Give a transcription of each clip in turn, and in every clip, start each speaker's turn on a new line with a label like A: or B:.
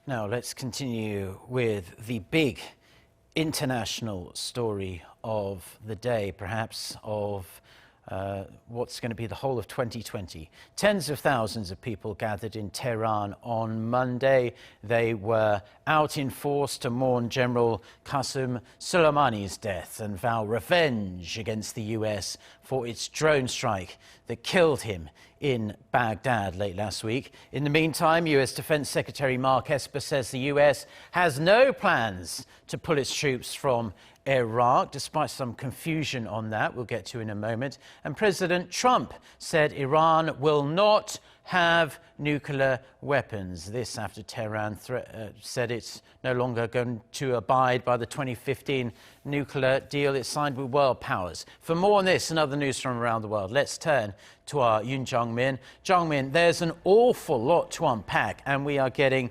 A: Now let's continue with the big international story of the day, perhaps of what's going to be the whole of 2020. Tens of thousands of people gathered in Tehran on Monday. They were out in force to mourn General Qassem Soleimani's death and vow revenge against the US for its drone strike that killed him in Baghdad late last week. In the meantime, US Defense Secretary Mark Esper says the US has no plans to pull its troops from Iraq, despite some confusion on that we'll get to in a moment. And President Trump said Iran will not have nuclear weapons. This after Tehran said it's no longer going to abide by the 2015 nuclear deal it signed with world powers. For more on this and other news from around the world, let's turn to our Yoon Jung-min. Jung-min, there's an awful lot to unpack, and we are getting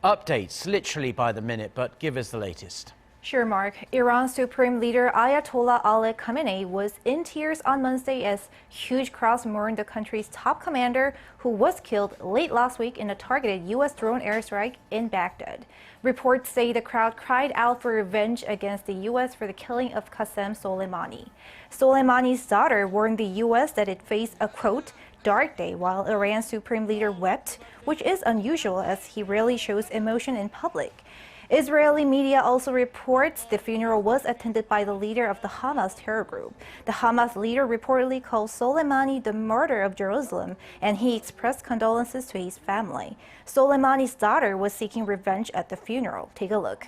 A: updates literally by the minute, but give us the latest.
B: Sure, Mark. Iran's Supreme Leader Ayatollah Ali Khamenei was in tears on Wednesday as huge crowds mourned the country's top commander, who was killed late last week in a targeted U.S. drone airstrike in Baghdad. Reports say the crowd cried out for revenge against the U.S. for the killing of Qassem Soleimani. Soleimani's daughter warned the U.S. that it faced a, quote, dark day, while Iran's Supreme Leader wept, which is unusual as he rarely shows emotion in public. Israeli media also reports the funeral was attended by the leader of the Hamas terror group. The Hamas leader reportedly called Soleimani the martyr of Jerusalem, and he expressed condolences to his family. Soleimani's daughter was seeking revenge at the funeral. Take a look.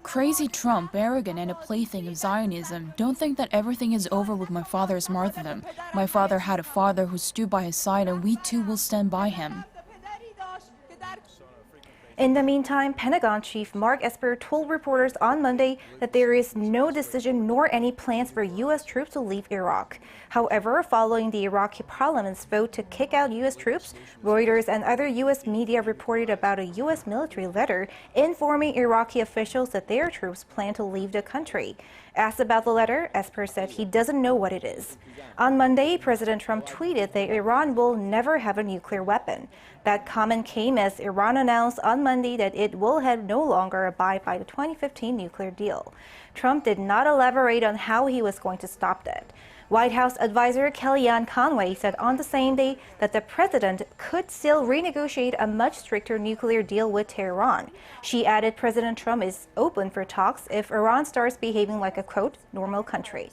C: Crazy Trump, arrogant and a plaything of Zionism. Don't think that everything is over with my father's martyrdom. My father had a father who stood by his side, and we too will stand by him.
B: In the meantime, Pentagon Chief Mark Esper told reporters on Monday that there is no decision nor any plans for U.S. troops to leave Iraq. However, following the Iraqi parliament's vote to kick out U.S. troops, Reuters and other U.S. media reported about a U.S. military letter informing Iraqi officials that their troops plan to leave the country. Asked about the letter, Esper said he doesn't know what it is. On Monday, President Trump tweeted that Iran will never have a nuclear weapon. That comment came as Iran announced on Monday that it will no longer abide by the 2015 nuclear deal. Trump did not elaborate on how he was going to stop that. White House advisor Kellyanne Conway said on the same day that the president could still renegotiate a much stricter nuclear deal with Tehran. She added President Trump is open for talks if Iran starts behaving like a, quote, normal country.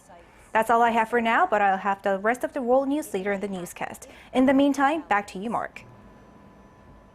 B: That's all I have for now, but I'll have the rest of the world news later in the newscast. In the meantime, back to you, Mark.